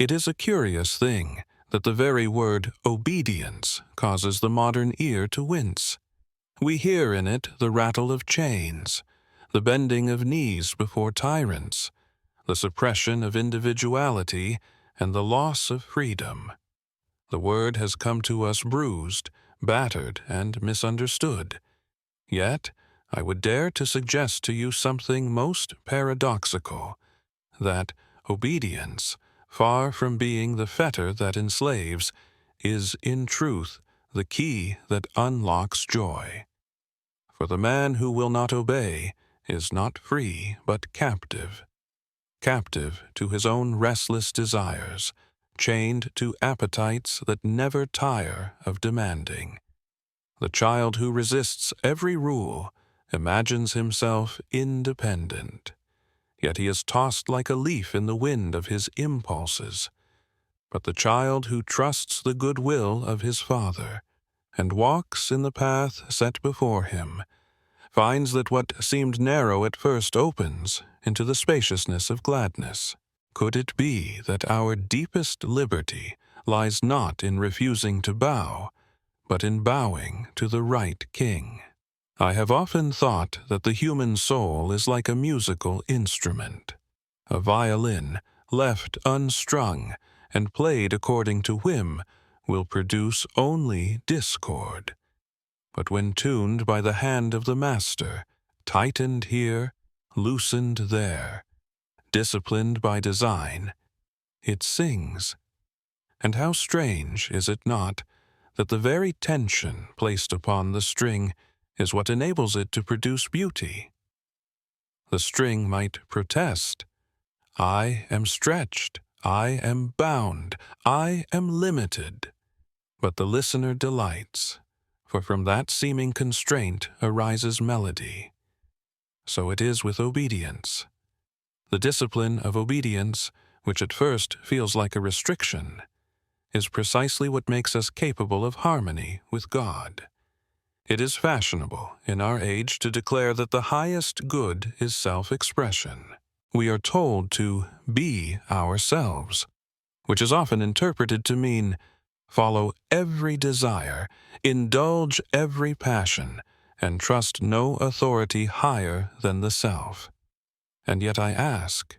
It is a curious thing that the very word obedience causes the modern ear to wince. We hear in it the rattle of chains, the bending of knees before tyrants, the suppression of individuality, and the loss of freedom. The word has come to us bruised, battered, and misunderstood. Yet, I would dare to suggest to you something most paradoxical, that obedience, far from being the fetter that enslaves, is in truth the key that unlocks joy. For the man who will not obey is not free but captive, captive to his own restless desires, chained to appetites that never tire of demanding. The child who resists every rule imagines himself independent, yet he is tossed like a leaf in the wind of his impulses. But the child who trusts the good will of his father and walks in the path set before him finds that what seemed narrow at first opens into the spaciousness of gladness. Could it be that our deepest liberty lies not in refusing to bow, but in bowing to the right king? I have often thought that the human soul is like a musical instrument. A violin, left unstrung and played according to whim, will produce only discord. But when tuned by the hand of the master, tightened here, loosened there, disciplined by design, it sings. And how strange, is it not, that the very tension placed upon the string is what enables it to produce beauty? The string might protest, "I am stretched, I am bound, I am limited," but the listener delights, for from that seeming constraint arises melody. So it is with obedience. The discipline of obedience, which at first feels like a restriction, is precisely what makes us capable of harmony with God. It is fashionable in our age to declare that the highest good is self-expression. We are told to be ourselves, which is often interpreted to mean follow every desire, indulge every passion, and trust no authority higher than the self. And yet I ask,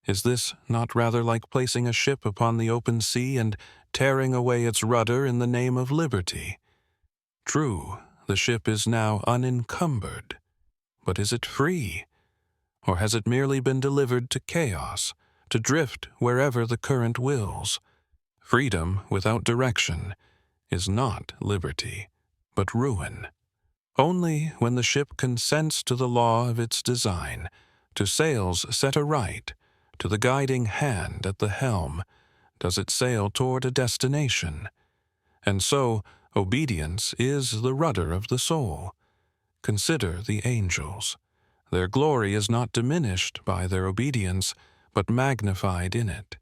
is this not rather like placing a ship upon the open sea and tearing away its rudder in the name of liberty? True, the ship is now unencumbered, but is it free? Or has it merely been delivered to chaos, to drift wherever the current wills? Freedom without direction is not liberty, but ruin. Only when the ship consents to the law of its design, to sails set aright, to the guiding hand at the helm, does it sail toward a destination. And so, obedience is the rudder of the soul. Consider the angels. Their glory is not diminished by their obedience, but magnified in it.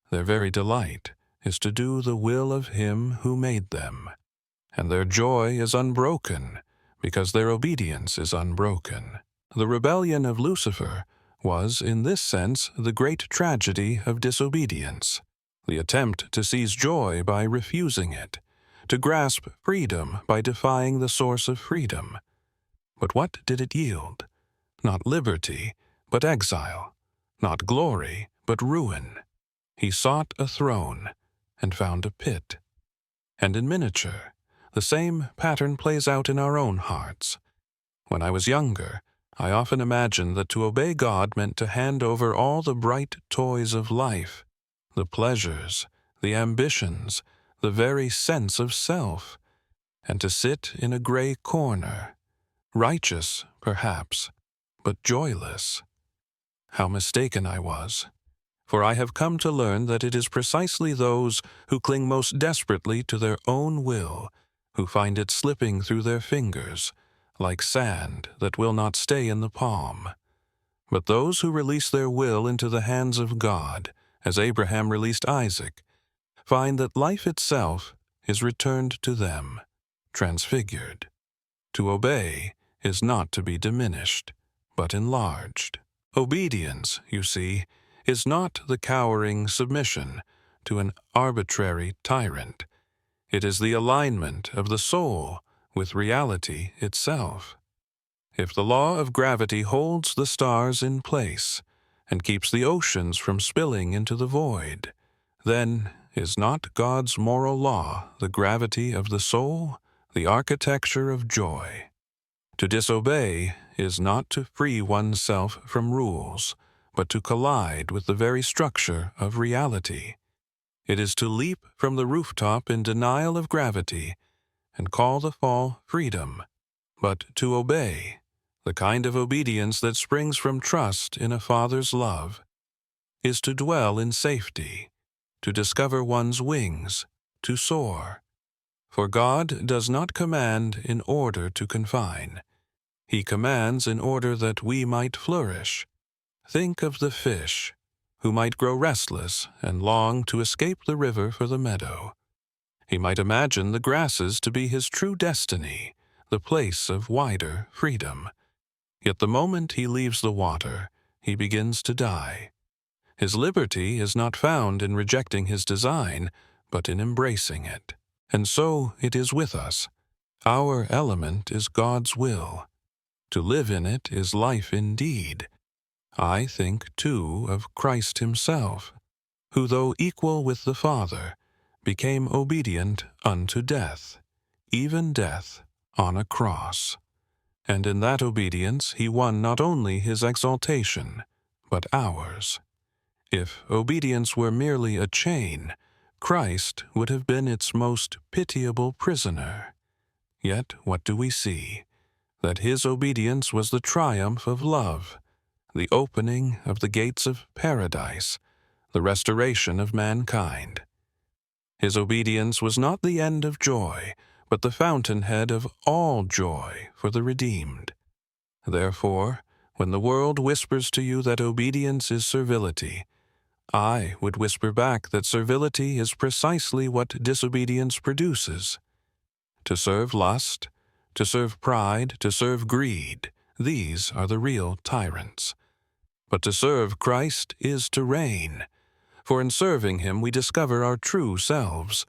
Their very delight is to do the will of Him who made them. And their joy is unbroken, because their obedience is unbroken. The rebellion of Lucifer was, in this sense, the great tragedy of disobedience, the attempt to seize joy by refusing it, to grasp freedom by defying the source of freedom. But what did it yield? Not liberty, but exile. Not glory, but ruin. He sought a throne and found a pit. And in miniature, the same pattern plays out in our own hearts. When I was younger, I often imagined that to obey God meant to hand over all the bright toys of life, the pleasures, the ambitions, the very sense of self, and to sit in a gray corner, righteous, perhaps, but joyless. How mistaken I was, for I have come to learn that it is precisely those who cling most desperately to their own will who find it slipping through their fingers, like sand that will not stay in the palm. But those who release their will into the hands of God, as Abraham released Isaac, find that life itself is returned to them, transfigured. To obey is not to be diminished, but enlarged. Obedience, you see, is not the cowering submission, to an arbitrary tyrant. It is the alignment of the soul with reality itself. If the law of gravity holds the stars in place and keeps the oceans from spilling into the void, then is not God's moral law the gravity of the soul, the architecture of joy? To disobey is not to free oneself from rules, but to collide with the very structure of reality. It is to leap from the rooftop in denial of gravity and call the fall freedom, but to obey, the kind of obedience that springs from trust in a Father's love, is to dwell in safety, to discover one's wings, to soar. For God does not command in order to confine. He commands in order that we might flourish. Think of the fish, who might grow restless and long to escape the river for the meadow. He might imagine the grasses to be his true destiny, the place of wider freedom. Yet the moment he leaves the water, he begins to die. His liberty is not found in rejecting his design, but in embracing it. And so it is with us. Our element is God's will. To live in it is life indeed. I think, too, of Christ himself, who, though equal with the Father, became obedient unto death, even death on a cross. And in that obedience he won not only his exaltation, but ours. If obedience were merely a chain, Christ would have been its most pitiable prisoner. Yet what do we see? That his obedience was the triumph of love, the opening of the gates of paradise, the restoration of mankind. His obedience was not the end of joy, but the fountainhead of all joy for the redeemed. Therefore, when the world whispers to you that obedience is servility, I would whisper back that servility is precisely what disobedience produces. To serve lust, to serve pride, to serve greed, these are the real tyrants. But to serve Christ is to reign, for in serving him we discover our true selves.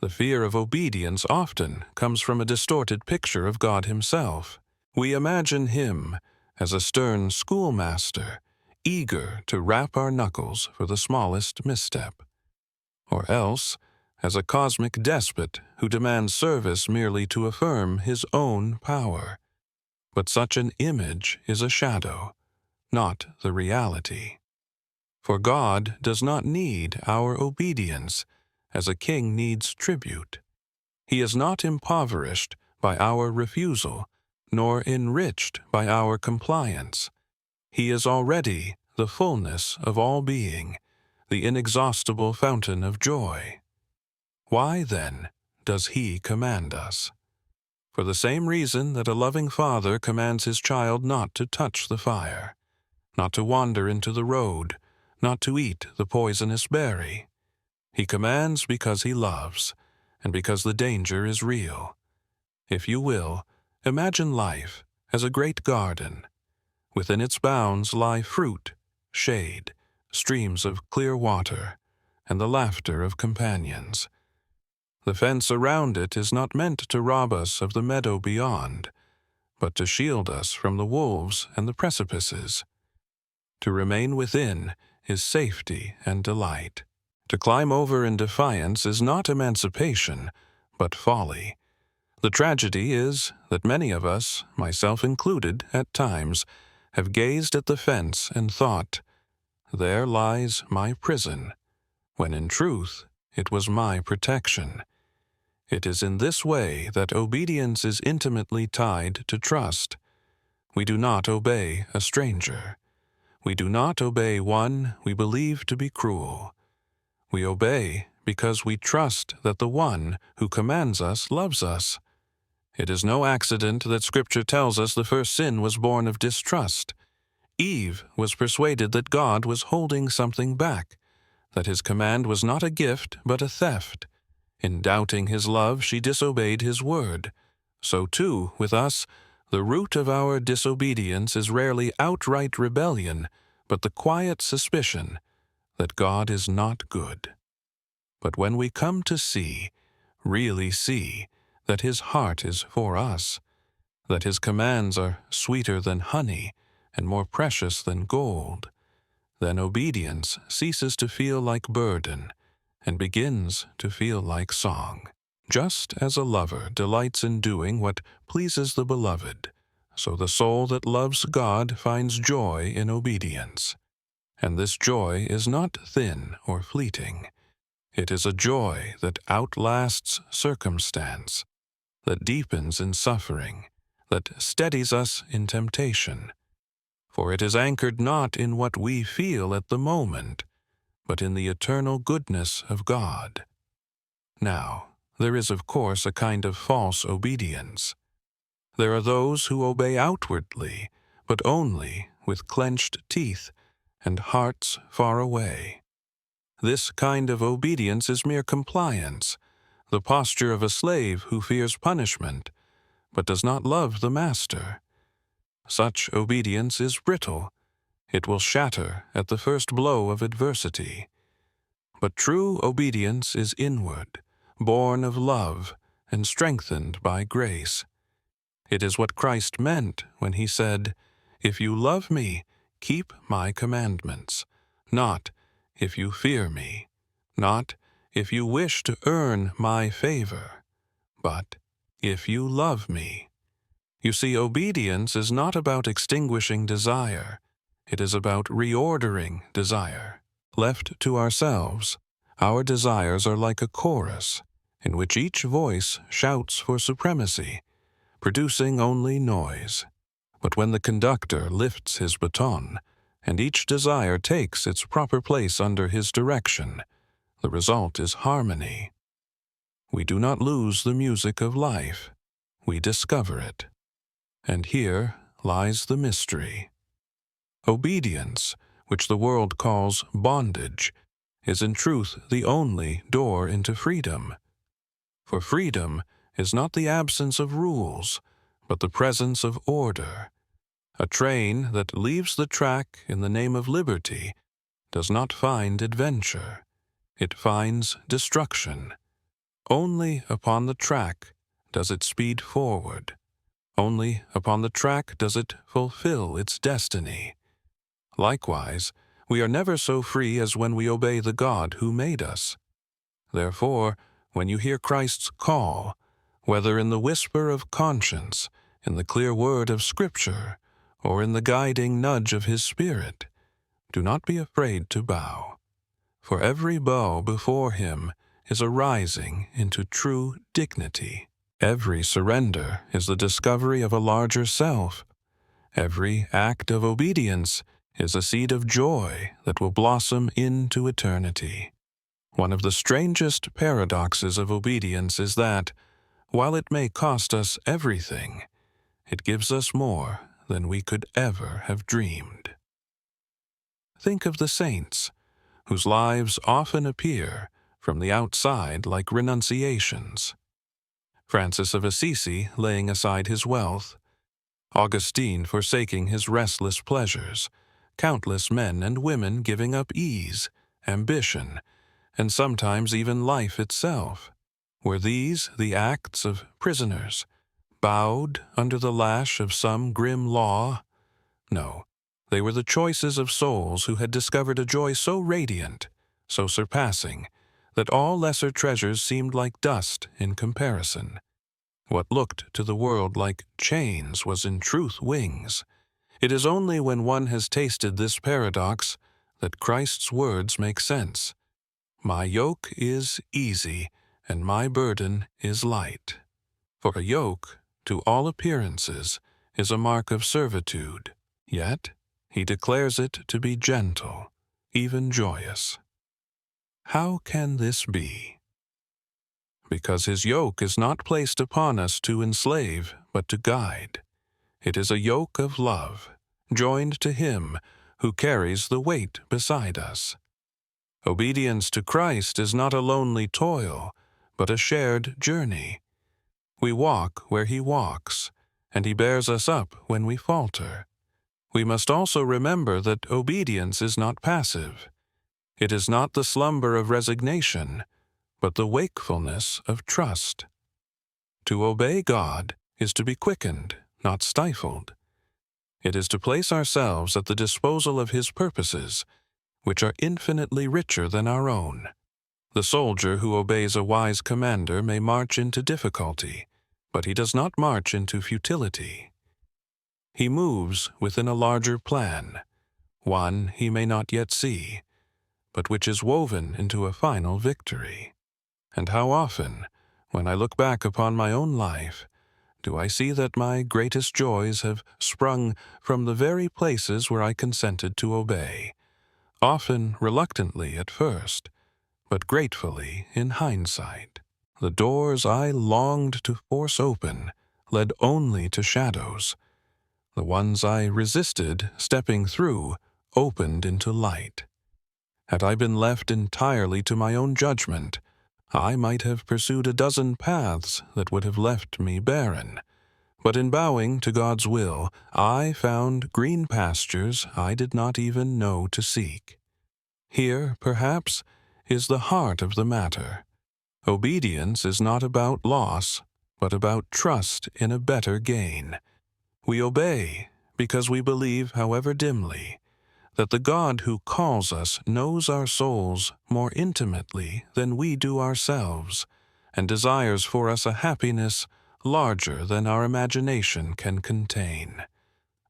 The fear of obedience often comes from a distorted picture of God himself. We imagine him as a stern schoolmaster, eager to rap our knuckles for the smallest misstep, or else as a cosmic despot who demands service merely to affirm his own power. But such an image is a shadow, not the reality. For God does not need our obedience, as a king needs tribute. He is not impoverished by our refusal, nor enriched by our compliance. He is already the fullness of all being, the inexhaustible fountain of joy. Why, then, does he command us? For the same reason that a loving father commands his child not to touch the fire, not to wander into the road, not to eat the poisonous berry. He commands because he loves, and because the danger is real. If you will, imagine life as a great garden. Within its bounds lie fruit, shade, streams of clear water, and the laughter of companions. The fence around it is not meant to rob us of the meadow beyond, but to shield us from the wolves and the precipices. To remain within is safety and delight. To climb over in defiance is not emancipation, but folly. The tragedy is that many of us, myself included at times, have gazed at the fence and thought, "There lies my prison," when in truth it was my protection. It is in this way that obedience is intimately tied to trust. We do not obey a stranger. We do not obey one we believe to be cruel. We obey because we trust that the one who commands us loves us. It is no accident that Scripture tells us the first sin was born of distrust. Eve was persuaded that God was holding something back, that his command was not a gift but a theft. In doubting his love, she disobeyed his word. So too, with us, the root of our disobedience is rarely outright rebellion, but the quiet suspicion that God is not good. But when we come to see, really see, that his heart is for us, that his commands are sweeter than honey and more precious than gold, then obedience ceases to feel like burden and begins to feel like song. Just as a lover delights in doing what pleases the beloved, so the soul that loves God finds joy in obedience. And this joy is not thin or fleeting. It is a joy that outlasts circumstance, that deepens in suffering, that steadies us in temptation. For it is anchored not in what we feel at the moment, but in the eternal goodness of God. Now, there is of course a kind of false obedience. There are those who obey outwardly, but only with clenched teeth and hearts far away. This kind of obedience is mere compliance, the posture of a slave who fears punishment, but does not love the master. Such obedience is brittle. It will shatter at the first blow of adversity. But true obedience is inward, born of love, and strengthened by grace. It is what Christ meant when he said, "If you love me, keep my commandments," not, "If you fear me," not, "If you wish to earn my favor," but, "If you love me." You see, obedience is not about extinguishing desire. It is about reordering desire. Left to ourselves, our desires are like a chorus, in which each voice shouts for supremacy, producing only noise. But when the conductor lifts his baton, and each desire takes its proper place under his direction, the result is harmony. We do not lose the music of life. We discover it. And here lies the mystery. Obedience, which the world calls bondage, is in truth the only door into freedom. For freedom is not the absence of rules, but the presence of order. A train that leaves the track in the name of liberty does not find adventure. It finds destruction. Only upon the track does it speed forward. Only upon the track does it fulfill its destiny. Likewise, we are never so free as when we obey the God who made us. Therefore, when you hear Christ's call, whether in the whisper of conscience, in the clear word of Scripture, or in the guiding nudge of His Spirit, do not be afraid to bow. For every bow before Him is a rising into true dignity. Every surrender is the discovery of a larger self. Every act of obedience is a seed of joy that will blossom into eternity. One of the strangest paradoxes of obedience is that, while it may cost us everything, it gives us more than we could ever have dreamed. Think of the saints, whose lives often appear from the outside like renunciations. Francis of Assisi laying aside his wealth, Augustine forsaking his restless pleasures, countless men and women giving up ease, ambition, and sometimes even life itself. Were these the acts of prisoners, bowed under the lash of some grim law? No, they were the choices of souls who had discovered a joy so radiant, so surpassing, that all lesser treasures seemed like dust in comparison. What looked to the world like chains was in truth wings. It is only when one has tasted this paradox that Christ's words make sense. My yoke is easy, and my burden is light. For a yoke, to all appearances, is a mark of servitude. Yet, He declares it to be gentle, even joyous. How can this be? Because His yoke is not placed upon us to enslave, but to guide. It is a yoke of love, joined to Him who carries the weight beside us. Obedience to Christ is not a lonely toil, but a shared journey. We walk where He walks, and He bears us up when we falter. We must also remember that obedience is not passive. It is not the slumber of resignation, but the wakefulness of trust. To obey God is to be quickened, not stifled. It is to place ourselves at the disposal of His purposes, which are infinitely richer than our own. The soldier who obeys a wise commander may march into difficulty, but he does not march into futility. He moves within a larger plan, one he may not yet see, but which is woven into a final victory. And how often, when I look back upon my own life, do I see that my greatest joys have sprung from the very places where I consented to obey, often reluctantly at first, but gratefully in hindsight. The doors I longed to force open led only to shadows. The ones I resisted stepping through opened into light. Had I been left entirely to my own judgment, I might have pursued a dozen paths that would have left me barren. But in bowing to God's will, I found green pastures I did not even know to seek. Here, perhaps, is the heart of the matter. Obedience is not about loss, but about trust in a better gain. We obey because we believe, however dimly, that the God who calls us knows our souls more intimately than we do ourselves, and desires for us a happiness larger than our imagination can contain.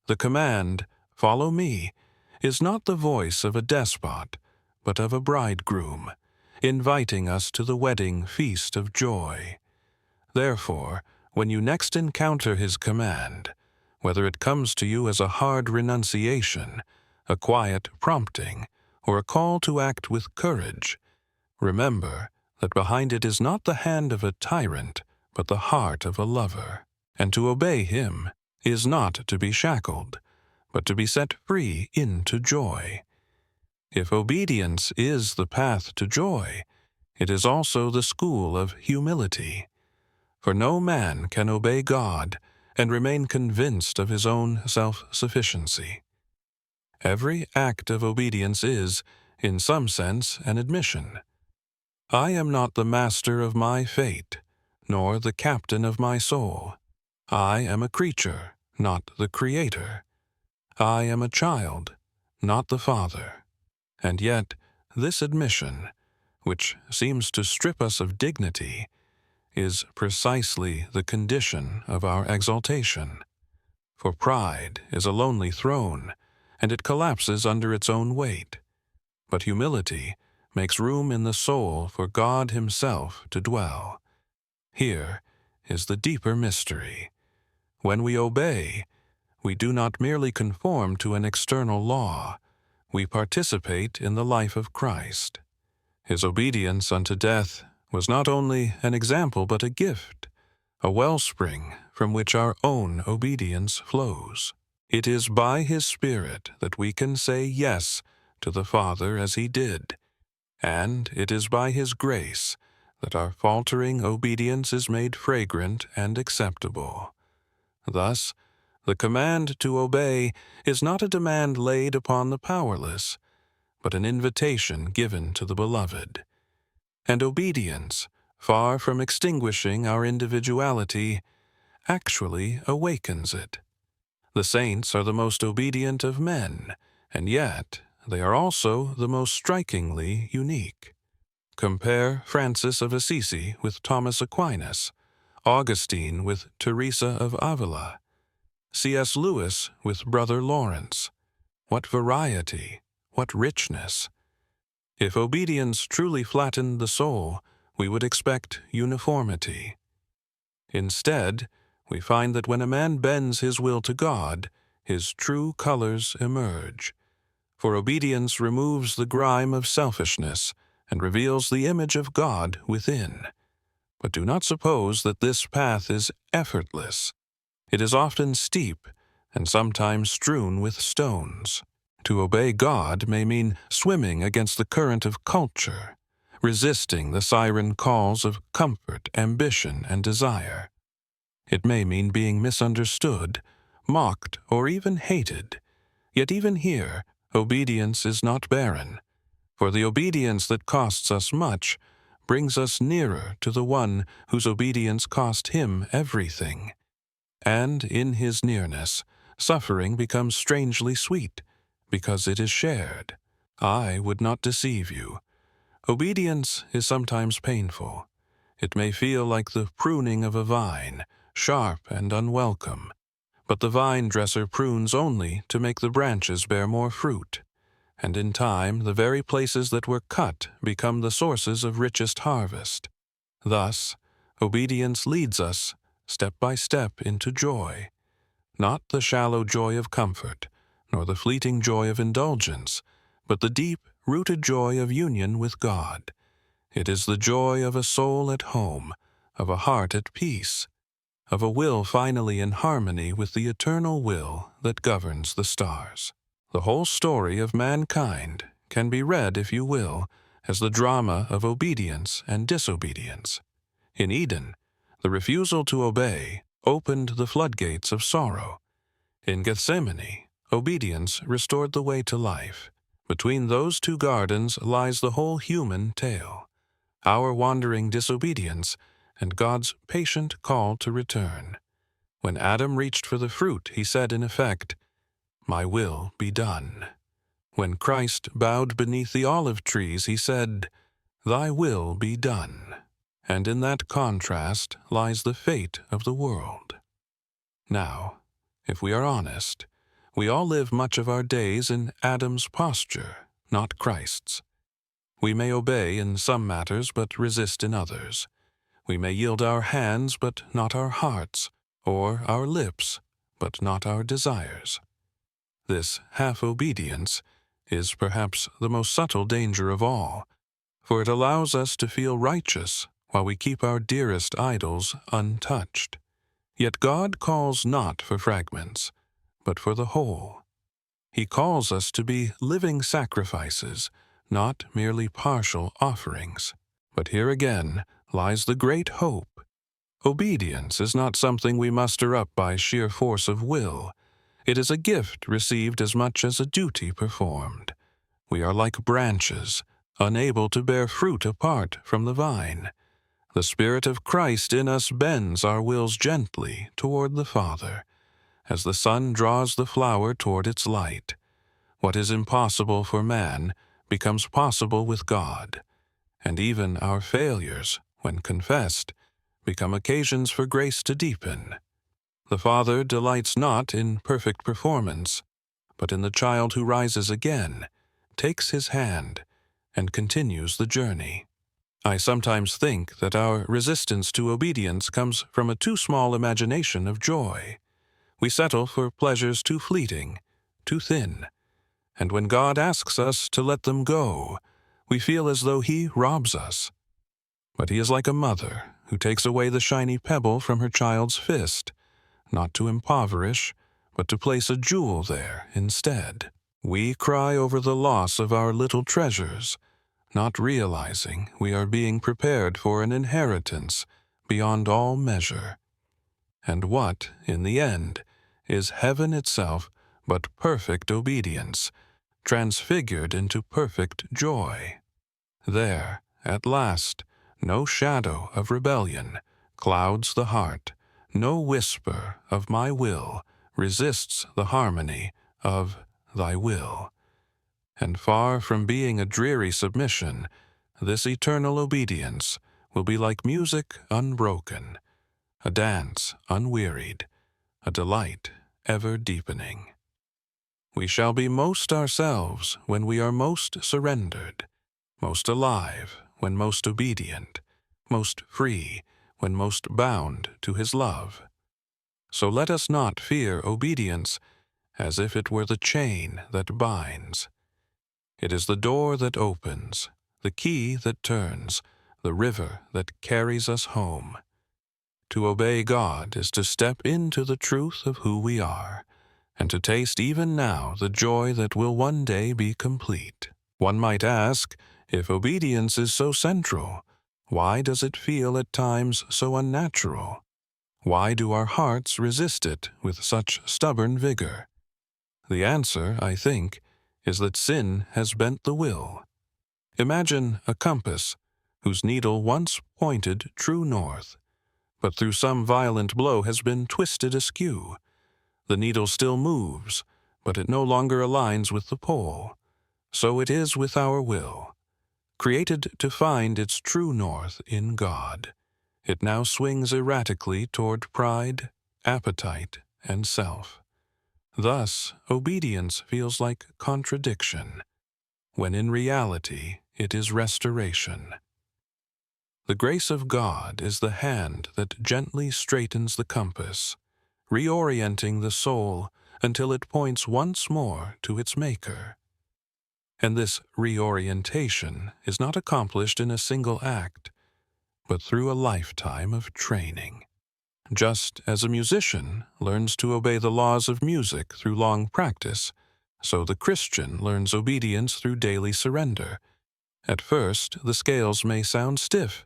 The command, "Follow me," is not the voice of a despot, but of a bridegroom, inviting us to the wedding feast of joy. Therefore, when you next encounter His command, whether it comes to you as a hard renunciation, a quiet prompting, or a call to act with courage, remember that behind it is not the hand of a tyrant, but the heart of a lover. And to obey Him is not to be shackled, but to be set free into joy. If obedience is the path to joy, it is also the school of humility. For no man can obey God and remain convinced of his own self-sufficiency. Every act of obedience is, in some sense, an admission. I am not the master of my fate, nor the captain of my soul. I am a creature, not the Creator. I am a child, not the Father. And yet, this admission, which seems to strip us of dignity, is precisely the condition of our exaltation. For pride is a lonely throne, and it collapses under its own weight. But humility makes room in the soul for God Himself to dwell. Here is the deeper mystery. When we obey, we do not merely conform to an external law, we participate in the life of Christ. His obedience unto death was not only an example but a gift, a wellspring from which our own obedience flows. It is by His Spirit that we can say yes to the Father as He did, and it is by His grace that our faltering obedience is made fragrant and acceptable. Thus, the command to obey is not a demand laid upon the powerless, but an invitation given to the beloved. And obedience, far from extinguishing our individuality, actually awakens it. The saints are the most obedient of men, and yet they are also the most strikingly unique. Compare Francis of Assisi with Thomas Aquinas, Augustine with Teresa of Avila, C.S. Lewis with Brother Lawrence. What variety, what richness! If obedience truly flattened the soul, we would expect uniformity. Instead, we find that when a man bends his will to God, his true colors emerge. For obedience removes the grime of selfishness and reveals the image of God within. But do not suppose that this path is effortless. It is often steep and sometimes strewn with stones. To obey God may mean swimming against the current of culture, resisting the siren calls of comfort, ambition, and desire. It may mean being misunderstood, mocked, or even hated. Yet even here, obedience is not barren, for the obedience that costs us much brings us nearer to the one whose obedience cost him everything. And in his nearness, suffering becomes strangely sweet, because it is shared. I would not deceive you. Obedience is sometimes painful. It may feel like the pruning of a vine, sharp and unwelcome. But the vine dresser prunes only to make the branches bear more fruit. And in time, the very places that were cut become the sources of richest harvest. Thus, obedience leads us, step by step, into joy. Not the shallow joy of comfort, nor the fleeting joy of indulgence, but the deep-rooted joy of union with God. It is the joy of a soul at home, of a heart at peace, of a will finally in harmony with the eternal will that governs the stars. The whole story of mankind can be read, if you will, as the drama of obedience and disobedience. In Eden, the refusal to obey opened the floodgates of sorrow. In Gethsemane, obedience restored the way to life. Between those two gardens lies the whole human tale, our wandering disobedience and God's patient call to return. When Adam reached for the fruit, he said in effect, "My will be done." When Christ bowed beneath the olive trees, he said, "Thy will be done." And in that contrast lies the fate of the world. Now, if we are honest, we all live much of our days in Adam's posture, not Christ's. We may obey in some matters but resist in others. We may yield our hands but not our hearts, or our lips but not our desires. This half-obedience is perhaps the most subtle danger of all, for it allows us to feel righteous while we keep our dearest idols untouched. Yet God calls not for fragments, but for the whole. He calls us to be living sacrifices, not merely partial offerings. But here again lies the great hope. Obedience is not something we muster up by sheer force of will. It is a gift received as much as a duty performed. We are like branches, unable to bear fruit apart from the vine. The Spirit of Christ in us bends our wills gently toward the Father, as the sun draws the flower toward its light. What is impossible for man becomes possible with God, and even our failures, when confessed, become occasions for grace to deepen. The Father delights not in perfect performance, but in the child who rises again, takes his hand, and continues the journey. I sometimes think that our resistance to obedience comes from a too small imagination of joy. We settle for pleasures too fleeting, too thin, and when God asks us to let them go, we feel as though He robs us. But He is like a mother who takes away the shiny pebble from her child's fist, not to impoverish, but to place a jewel there instead. We cry over the loss of our little treasures, not realizing we are being prepared for an inheritance beyond all measure. And what, in the end, is heaven itself but perfect obedience, transfigured into perfect joy? There, at last, no shadow of rebellion clouds the heart, no whisper of my will resists the harmony of thy will. And far from being a dreary submission, this eternal obedience will be like music unbroken, a dance unwearied, a delight ever deepening. We shall be most ourselves when we are most surrendered, most alive when most obedient, most free when most bound to His love. So let us not fear obedience as if it were the chain that binds. It is the door that opens, the key that turns, the river that carries us home. To obey God is to step into the truth of who we are, and to taste even now the joy that will one day be complete. One might ask, if obedience is so central, why does it feel at times so unnatural? Why do our hearts resist it with such stubborn vigor? The answer, I think, is that sin has bent the will. Imagine a compass whose needle once pointed true north, but through some violent blow has been twisted askew. The needle still moves, but it no longer aligns with the pole. So it is with our will. Created to find its true north in God, it now swings erratically toward pride, appetite, and self. Thus, obedience feels like contradiction, when in reality it is restoration. The grace of God is the hand that gently straightens the compass, reorienting the soul until it points once more to its Maker. And this reorientation is not accomplished in a single act, but through a lifetime of training. Just as a musician learns to obey the laws of music through long practice, so the Christian learns obedience through daily surrender. At first, the scales may sound stiff,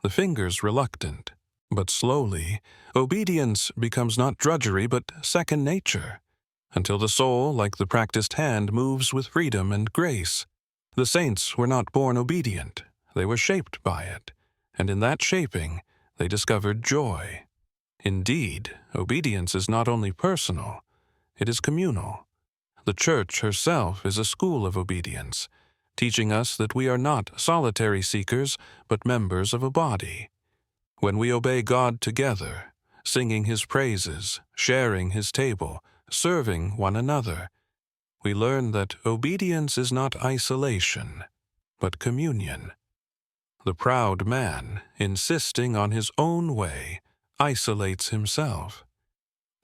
the fingers reluctant, but slowly, obedience becomes not drudgery but second nature, until the soul, like the practiced hand, moves with freedom and grace. The saints were not born obedient, they were shaped by it, and in that shaping they discovered joy. Indeed, obedience is not only personal, it is communal. The Church herself is a school of obedience, teaching us that we are not solitary seekers, but members of a body. When we obey God together, singing His praises, sharing His table, serving one another, we learn that obedience is not isolation, but communion. The proud man, insisting on his own way, isolates himself.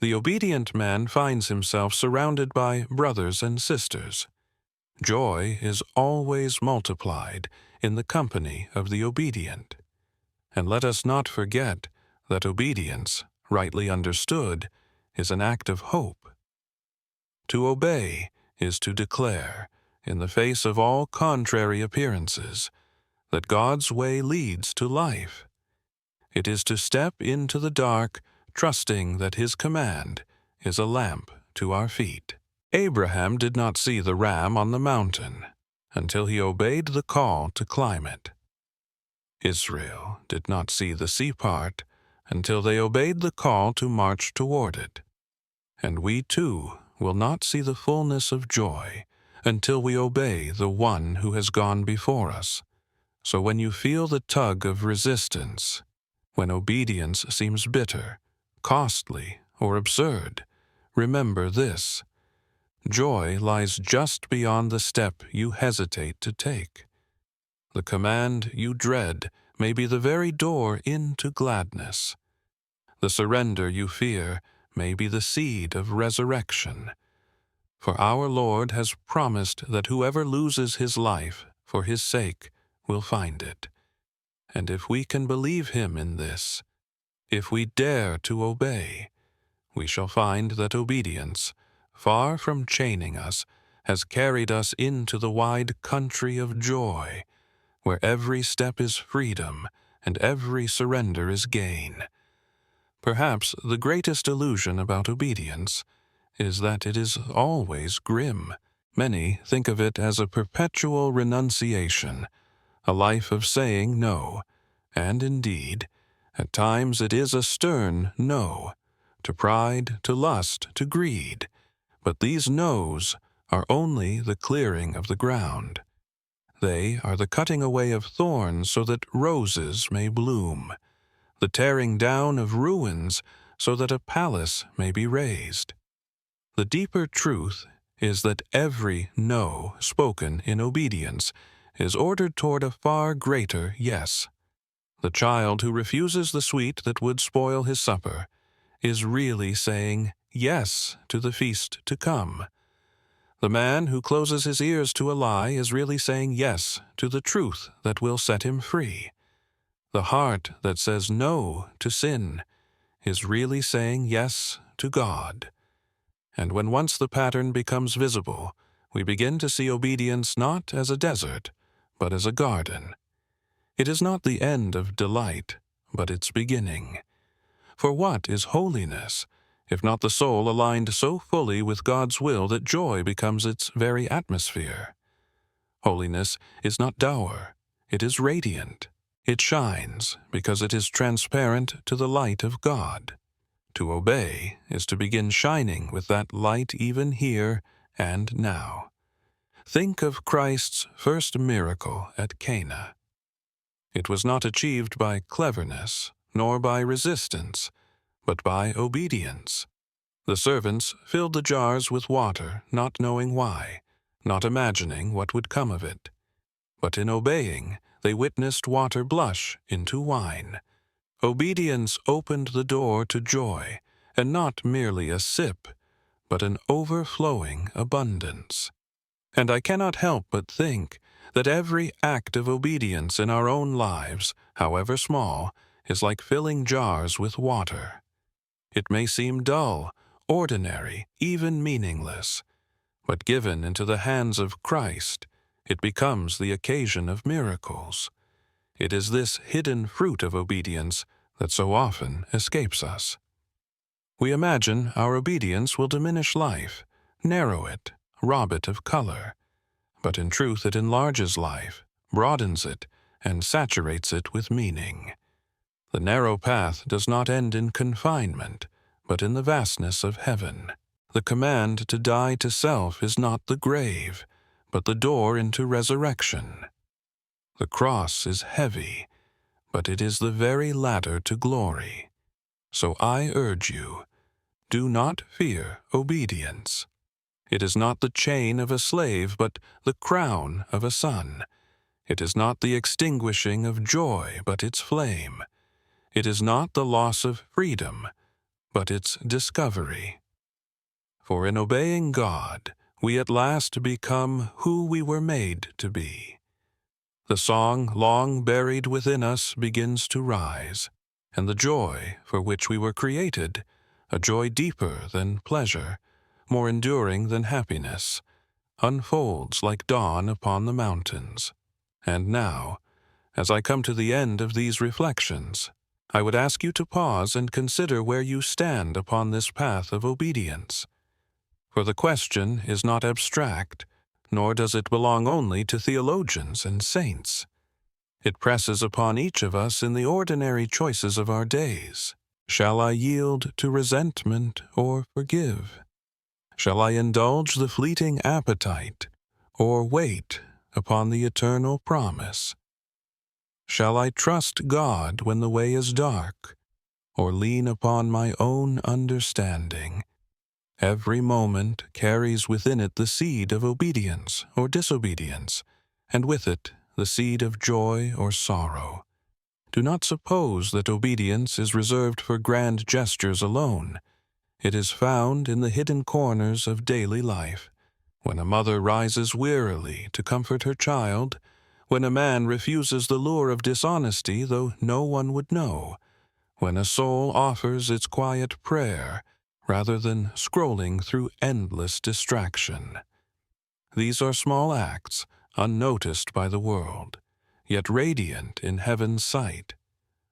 The obedient man finds himself surrounded by brothers and sisters. Joy is always multiplied in the company of the obedient. And let us not forget that obedience, rightly understood, is an act of hope. To obey is to declare, in the face of all contrary appearances, that God's way leads to life. It is to step into the dark, trusting that His command is a lamp to our feet. Abraham did not see the ram on the mountain until he obeyed the call to climb it. Israel did not see the sea part until they obeyed the call to march toward it. And we too will not see the fullness of joy until we obey the One who has gone before us. So when you feel the tug of resistance, when obedience seems bitter, costly, or absurd, remember this: joy lies just beyond the step you hesitate to take. The command you dread may be the very door into gladness. The surrender you fear may be the seed of resurrection. For our Lord has promised that whoever loses his life for His sake will find it. And if we can believe Him in this, if we dare to obey, we shall find that obedience, far from chaining us, has carried us into the wide country of joy, where every step is freedom and every surrender is gain. Perhaps the greatest illusion about obedience is that it is always grim. Many think of it as a perpetual renunciation, a life of saying no, and indeed, at times it is a stern no, to pride, to lust, to greed. But these no's are only the clearing of the ground. They are the cutting away of thorns so that roses may bloom, the tearing down of ruins so that a palace may be raised. The deeper truth is that every no spoken in obedience is ordered toward a far greater yes. The child who refuses the sweet that would spoil his supper is really saying yes to the feast to come. The man who closes his ears to a lie is really saying yes to the truth that will set him free. The heart that says no to sin is really saying yes to God. And when once the pattern becomes visible, we begin to see obedience not as a desert, but as a garden. It is not the end of delight, but its beginning. For what is holiness, if not the soul aligned so fully with God's will that joy becomes its very atmosphere? Holiness is not dour, it is radiant. It shines because it is transparent to the light of God. To obey is to begin shining with that light even here and now. Think of Christ's first miracle at Cana. It was not achieved by cleverness, nor by resistance, but by obedience. The servants filled the jars with water, not knowing why, not imagining what would come of it. But in obeying, they witnessed water blush into wine. Obedience opened the door to joy, and not merely a sip, but an overflowing abundance. And I cannot help but think that every act of obedience in our own lives, however small, is like filling jars with water. It may seem dull, ordinary, even meaningless, but given into the hands of Christ, it becomes the occasion of miracles. It is this hidden fruit of obedience that so often escapes us. We imagine our obedience will diminish life, narrow it, rob it of color. But in truth it enlarges life, broadens it, and saturates it with meaning. The narrow path does not end in confinement, but in the vastness of heaven. The command to die to self is not the grave, but the door into resurrection. The cross is heavy, but it is the very ladder to glory. So I urge you, do not fear obedience. It is not the chain of a slave, but the crown of a son. It is not the extinguishing of joy, but its flame. It is not the loss of freedom, but its discovery. For in obeying God, we at last become who we were made to be. The song long buried within us begins to rise, and the joy for which we were created, a joy deeper than pleasure, more enduring than happiness, unfolds like dawn upon the mountains. And now, as I come to the end of these reflections, I would ask you to pause and consider where you stand upon this path of obedience. For the question is not abstract, nor does it belong only to theologians and saints. It presses upon each of us in the ordinary choices of our days. Shall I yield to resentment or forgive? Shall I indulge the fleeting appetite, or wait upon the eternal promise? Shall I trust God when the way is dark, or lean upon my own understanding? Every moment carries within it the seed of obedience or disobedience, and with it the seed of joy or sorrow. Do not suppose that obedience is reserved for grand gestures alone. It is found in the hidden corners of daily life. When a mother rises wearily to comfort her child, when a man refuses the lure of dishonesty though no one would know, when a soul offers its quiet prayer rather than scrolling through endless distraction. These are small acts, unnoticed by the world, yet radiant in heaven's sight.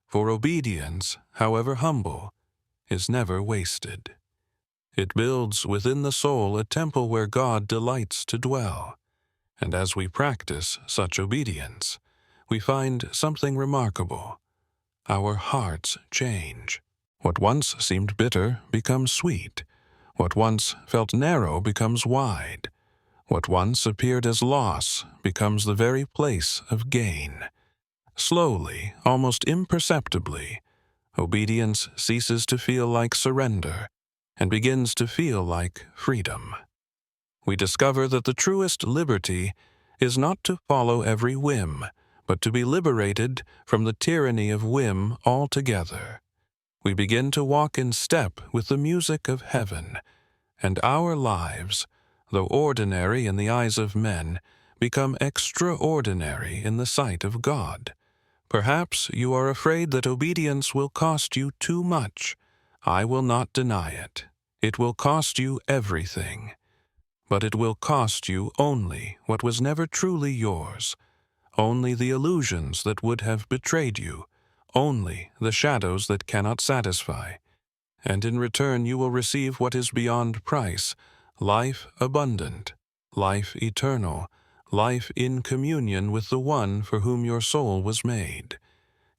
For obedience, however humble, is never wasted. It builds within the soul a temple where God delights to dwell. And as we practice such obedience, we find something remarkable. Our hearts change. What once seemed bitter becomes sweet. What once felt narrow becomes wide. What once appeared as loss becomes the very place of gain. Slowly, almost imperceptibly, obedience ceases to feel like surrender and begins to feel like freedom. We discover that the truest liberty is not to follow every whim, but to be liberated from the tyranny of whim altogether. We begin to walk in step with the music of heaven, and our lives, though ordinary in the eyes of men, become extraordinary in the sight of God. Perhaps you are afraid that obedience will cost you too much. I will not deny it. It will cost you everything. But it will cost you only what was never truly yours, only the illusions that would have betrayed you, only the shadows that cannot satisfy. And in return you will receive what is beyond price, life abundant, life eternal, life in communion with the one for whom your soul was made.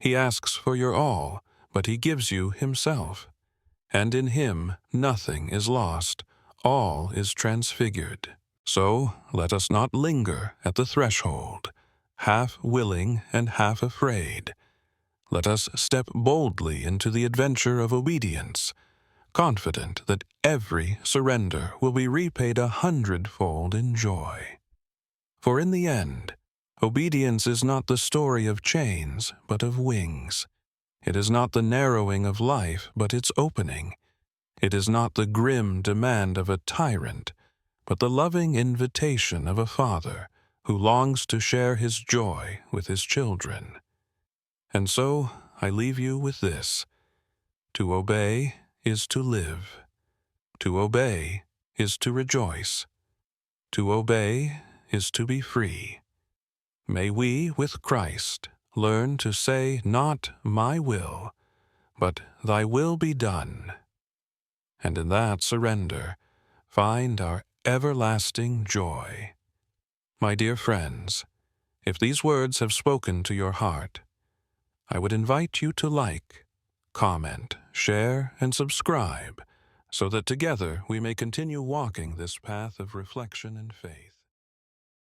He asks for your all, but he gives you himself. And in him nothing is lost, all is transfigured. So let us not linger at the threshold, half willing and half afraid. Let us step boldly into the adventure of obedience, confident that every surrender will be repaid 100-fold in joy. For in the end, obedience is not the story of chains, but of wings. It is not the narrowing of life, but its opening. It is not the grim demand of a tyrant, but the loving invitation of a father who longs to share his joy with his children. And so I leave you with this: to obey is to live. To obey is to rejoice. To obey is to be free. May we, with Christ, learn to say not my will, but thy will be done, and in that surrender find our everlasting joy. My dear friends, if these words have spoken to your heart, I would invite you to like, comment, share, and subscribe, so that together we may continue walking this path of reflection and faith.